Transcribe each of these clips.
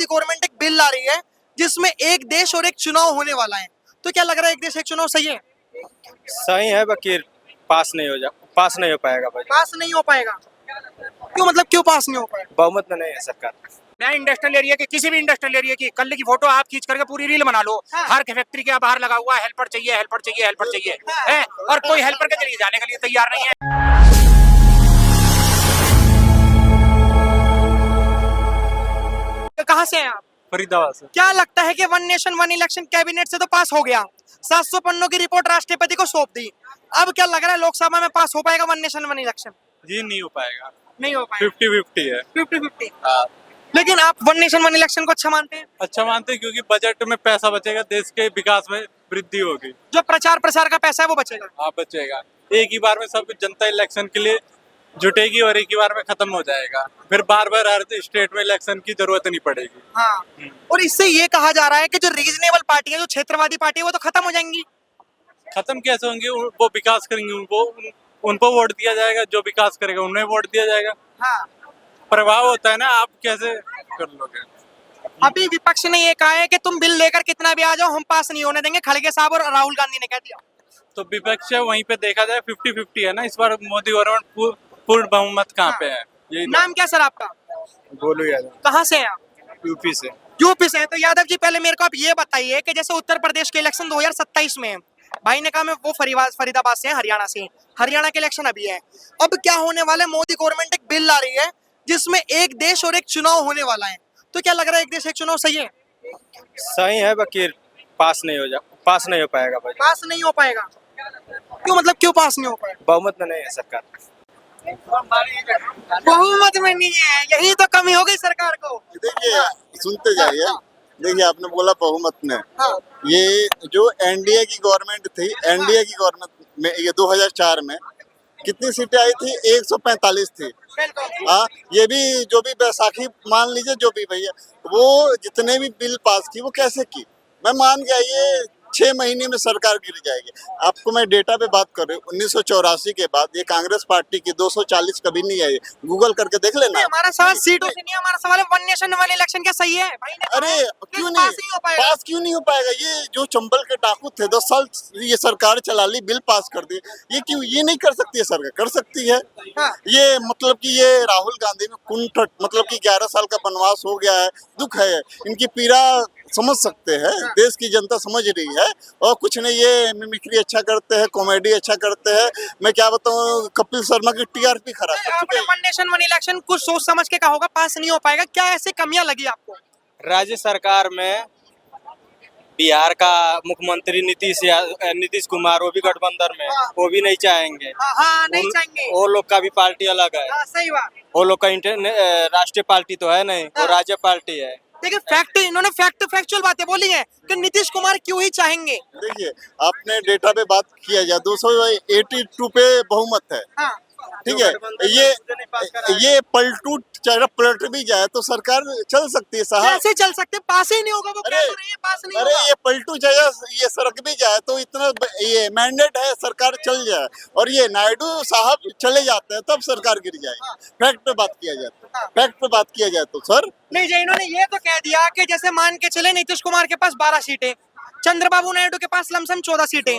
Modi government एक bill ला रही है जिसमें एक देश और एक चुनाव होने वाला है, तो क्या लग रहा है एक देश एक चुनाव सही है? सही है बाकी पास नहीं हो पाएगा भाई। पास नहीं हो पाएगा? क्यों, मतलब क्यों पास नहीं हो पाएगा? बहुमत में नहीं है सरकार। नया इंडस्ट्रियल एरिया की, किसी भी इंडस्ट्रियल एरिया की कल की फोटो आप खींच करके पूरी रील बना लो। हाँ। हर फैक्ट्री के बाहर लगा हुआ है हेल्पर चाहिए, हेल्पर चाहिए, हेल्पर चाहिए है, और कोई हेल्पर के जरिए जाने के लिए तैयार नहीं है। तो कहाँ से हैं आप? फरीदाबाद से। क्या लगता है कि one nation one election cabinet से तो पास हो गया, 700 पन्नों की रिपोर्ट राष्ट्रपति को सौंप दी, अब क्या लग रहा है लोकसभा में पास हो पाएगा वन नेशन वन इलेक्शन? जी नहीं हो पाएगा, नहीं हो पाएगा। 50-50 है। 50-50। लेकिन आप वन नेशन वन इलेक्शन को अच्छा मानते हैं? अच्छा मानते हैं क्योंकि बजट में पैसा बचेगा, देश के विकास में वृद्धि होगी। जो प्रचार प्रसार का पैसा है वो बचेगा। हाँ बचेगा, एक ही बार में सब जनता इलेक्शन के लिए जुटेगी और एक ही बार में खत्म हो जाएगा, फिर बार बार हर स्टेट में इलेक्शन की जरूरत नहीं पड़ेगी। हाँ, और इससे ये कहा जा रहा है कि जो रीजनेबल पार्टी है, जो क्षेत्रवादी पार्टी है, वो तो खत्म हो जाएंगी। खत्म कैसे होंगे? वो विकास करेंगे, उनको वोट दिया जाएगा, जो विकास करेगा उन्हें वोट दिया जाएगा। हाँ, प्रभाव होता है ना, आप कैसे कर लोगे? अभी विपक्ष ने ये कहा है कि तुम बिल लेकर कितना भी आ जाओ हम पास नहीं होने देंगे, खड़गे साहब और राहुल गांधी ने कह दिया। तो विपक्ष है, वहीं पे देखा जाए 50-50 है ना इस बार। मोदी गवर्नमेंट पूर्ण बहुमत कहाँ पे है? यही नाम क्या सर आपका? बोलो यादव, कहाँ से हैं आप? यूपी से। यूपी से हैं। तो यादव जी पहले मेरे को आप ये बताइए कि जैसे उत्तर प्रदेश के इलेक्शन 2027 में है, भाई ने कहा मैं वो फरीदाबाद से हैं, हरियाणा से। हरियाणा के इलेक्शन अभी है, अब क्या होने वाला है? मोदी गवर्नमेंट एक बिल ला रही है जिसमें एक देश और एक चुनाव होने वाला है, तो क्या लग रहा है एक देश एक चुनाव सही है? सही है बाकी पास नहीं हो पाएगा भाई। पास नहीं हो पाएगा? क्यों, मतलब क्यों पास नहीं हो पाएगा? बहुमत में नहीं है सरकार। बहुमत में नहीं है, यही तो कमी हो गई सरकार को। देखिए सुनते जाइए, देखिए आपने बोला बहुमत में, हाँ, ये जो एनडीए की गवर्नमेंट थी, एनडीए की गवर्नमेंट में ये 2004 में कितनी सीटें आई थी? 145 थी। बिल्कुल। हाँ, ये भी जो भी बैसाखी मान लीजिए, जो भी भैया वो जितने भी बिल पास की वो कैसे की, मैं मान गया ये 6 महीने में सरकार गिर जाएगी। आपको मैं डेटा पे बात कर रही हूँ, 1984 के बाद ये कांग्रेस पार्टी की 240 कभी नहीं आई, गूगल करके देख लेना। हमारा सवाल सीटों से नहीं, हमारा सवाल है वन नेशन वन इलेक्शन क्या सही है? भाई ने कहा अरे है, क्यों लेकिन नहीं पास नहीं हो पाएगा। पास क्यों नहीं हो पाएगा? ये जो चंबल के डाकू थे, 10 साल ये सरकार चला ली, बिल पास कर दिए, ये क्यों ये नहीं कर सकती है? सरकार कर सकती है। हाँ। ये मतलब कि ये राहुल गांधी में कुंठट, मतलब कि 11 साल का वनवास हो गया है, दुख है, इनकी पीड़ा समझ सकते हैं, देश की जनता समझ रही है। और कुछ नहीं, ये मिमिक्री अच्छा करते हैं, कॉमेडी अच्छा करते हैं, मैं क्या बताऊं, कपिल शर्मा की टीआरपी खराब कर चुके आपने हैं। वन नेशन वन इलेक्शन कुछ सोच समझ के कहा होगा, पास नहीं हो पाएगा, क्या ऐसी कमियां लगी आपको? राज्य सरकार में बिहार का मुख्यमंत्री नीतीश कुमार, वो भी गठबंधन में, वो भी नहीं चाहेंगे। हाँ, नहीं चाहेंगे। वो लोग का भी पार्टी अलग है, हाँ, सही बात। वो लोग का राष्ट्रीय पार्टी तो है नहीं, वो राज्य पार्टी है। देखिए इन्होंने फैक्चुअल बातें बोली हैं कि नीतीश कुमार क्यों ही चाहेंगे। देखिए आपने डेटा पे बात किया जाए, 282 पे बहुमत है, हाँ, ठीक है। ये पलट भी जाए तो सरकार चल सकती है साहब। कैसे चल सकते? पास ही नहीं होगा, वो कह अरे तो रही है पास नहीं अरे होगा। ये पलटू जाए, ये सड़क भी जाए तो इतना ये मैंडेट है, सरकार चल जाए, और ये नायडू साहब चले जाते हैं तब सरकार गिर जाएगी। फैक्ट पे बात किया जाए तो, फैक्ट पे बात किया जाए तो सर। नहीं जी, इन्होंने ये तो कह दिया कि जैसे मान के चले नीतीश कुमार के पास 12 सीटें, चंद्रबाबू नायडू के पास लमसम 14 सीटें,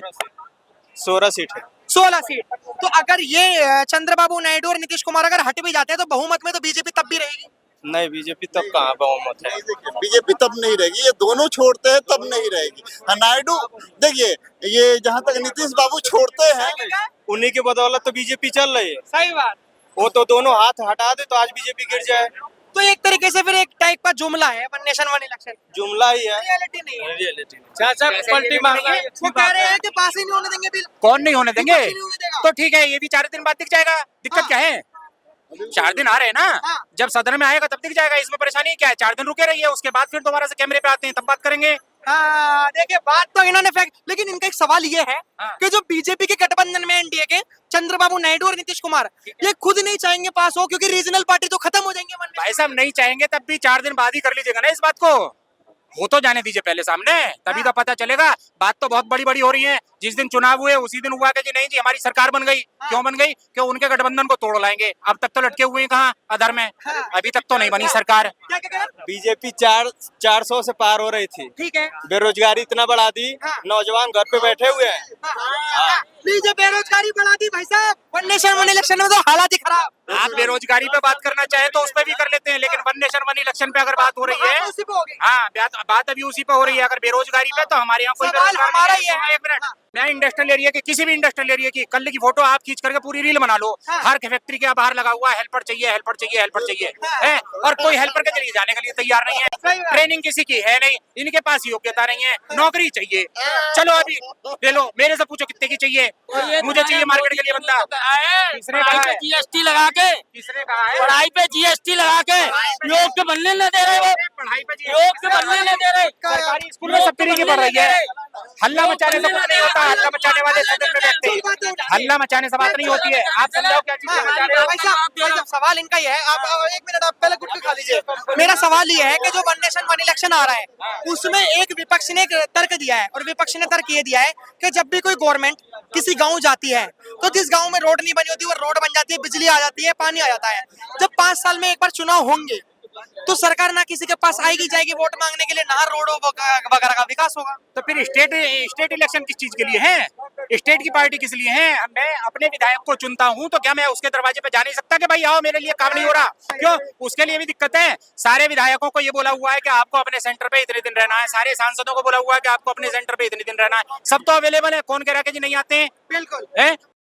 16 सीट है। 16 सीट। तो अगर ये चंद्रबाबू नायडू और नीतीश कुमार अगर हट भी जाते हैं तो बहुमत में तो बीजेपी तब भी रहेगी। नहीं, बीजेपी तब कहाँ बहुमत है? बीजेपी तब नहीं रहेगी, ये दोनों छोड़ते हैं तब नहीं रहेगी। हाँ, नायडू देखिए, ये जहाँ तक नीतीश बाबू छोड़ते हैं, उन्हीं के बदौलत तो बीजेपी चल रही है। सही बात। वो तो दोनों हाथ हटा दे तो आज बीजेपी गिर जाए। तो एक तरीके से फिर एक टाइप का जुमला है वन नेशन वन इलेक्शन, जुमला ही है, रियलिटी नहीं है। रियलिटी। चाचा पलटी मांगना है, वो कह रहे हैं कि पास ही नहीं होने देंगे बिल। कौन नहीं होने देंगे? पास ही नहीं होने देगा। तो ठीक है, ये भी 4 दिन बाद दिख जाएगा, दिक्कत हाँ। क्या है? 4 दिन आ रहे हैं ना, हाँ। जब सदन में आएगा तब दिख जाएगा, इसमें परेशानी क्या है? 4 दिन रुके रहिए, उसके बाद फिर दोबारा से कैमरे पे आते हैं तब बात करेंगे। हाँ, देखिए बात तो इन्होंने लेकिन इनका एक सवाल ये है हाँ। कि जो बीजेपी के गठबंधन में एनडीए के चंद्रबाबू नायडू और नीतीश कुमार, ये खुद नहीं चाहेंगे पास हो, क्योंकि रीजनल पार्टी तो खत्म हो जाएंगे। भाई साहब नहीं चाहेंगे तब भी 4 दिन बाद ही कर लीजिएगा ना इस बात को। हो तो जाने दीजिए पहले सामने, तभी तो पता चलेगा। बात तो बहुत बड़ी बड़ी हो रही है। जिस दिन चुनाव हुए उसी दिन हुआ कि जी नहीं जी हमारी सरकार बन गई। क्यों बन गई? क्यों उनके गठबंधन को तोड़ लाएंगे। अब तक तो लटके हुए हैं कहाँ अधर में, अभी तक तो नहीं बनी सरकार। क्या क्या क्या? बीजेपी 400 से पार हो रही थी, ठीक है। बेरोजगारी इतना बढ़ा दी, हाँ। नौजवान घर पे बैठे हुए हैं। लीजिए बेरोजगारी बढ़ा दी भाई साहब। वन नेशन वन इलेक्शन में तो हालात ही खराब। आप बेरोजगारी पे बात करना चाहें तो उस पर भी कर लेते हैं, लेकिन वन नेशन वन इलेक्शन पे अगर बात हो रही है, उसी पे हो गई। हाँ बात अभी उसी पे हो रही है। अगर बेरोजगारी पे तो हमारे यहाँ कोई सवाल बेरोजगार हमारा नहीं ही है। एक मिनट, मैं इंडस्ट्रियल एरिया की किसी भी इंडस्ट्रियल एरिया की कल की फोटो आप खींच करके पूरी रील बना लो। हाँ। हर फैक्ट्री के बाहर लगा हुआ हेल्पर चाहिए, हेल्पर चाहिए, हेल्पर चाहिए है, और कोई हेल्पर के जरिए जाने के लिए तैयार नहीं सही है। बात। ट्रेनिंग किसी की है नहीं, इनके पास योग्यता नहीं है, नौकरी चाहिए। चलो अभी ले लो, मेरे से पूछो कितने की चाहिए, मुझे चाहिए मार्केट के लिए बंदा। किसने कहा है? जीएसटी लगा के, किसने कहा है? पढ़ाई पे जीएसटी लगा के योग्य बनने न दे रहे वो, पढ़ाई पे योग्य बनने न दे रहे। सरकारी स्कूल में सब फ्री की पढ़ रही है। हल्ला मचाने से कुछ नहीं होता, हल्ला मचाने वाले सदन में बैठते हैं। हल्ला मचाने से बात नहीं होती है। आप समझाओ क्या चीज मचा रहे हो? भाई साहब सवाल इनका ही है। आप एक मिनट, आप पहले गुटके खा लीजिए। मेरा सवाल ये है कि जो वन नेशन वन इलेक्शन आ रहा है उसमें एक विपक्ष ने एक तर्क दिया है, और विपक्ष ने तर्क ये दिया है कि जब भी कोई गवर्नमेंट किसी गांव जाती है तो जिस गांव में रोड नहीं बनी होती वो रोड बन जाती है, बिजली आ जाती है, पानी आ जाता है। जब 5 साल में एक बार चुनाव होंगे तो सरकार ना किसी के पास आएगी जाएगी वोट मांगने के लिए, ना रोडों वगैरह का विकास होगा। तो फिर स्टेट इलेक्शन किस चीज के लिए है? स्टेट की पार्टी किस लिए है? मैं अपने विधायक को चुनता हूं तो क्या मैं उसके दरवाजे पे जा नहीं सकता कि भाई आओ मेरे लिए काम नहीं हो रहा? क्यों? उसके लिए भी दिक्कत है। सारे विधायकों को ये बोला हुआ है कि आपको अपने सेंटर पे इतने दिन रहना है, सारे सांसदों को बोला हुआ है कि आपको अपने सेंटर पे इतने दिन रहना है। सब तो अवेलेबल है, कौन कह रहा है कि जी नहीं आते हैं? बिल्कुल। है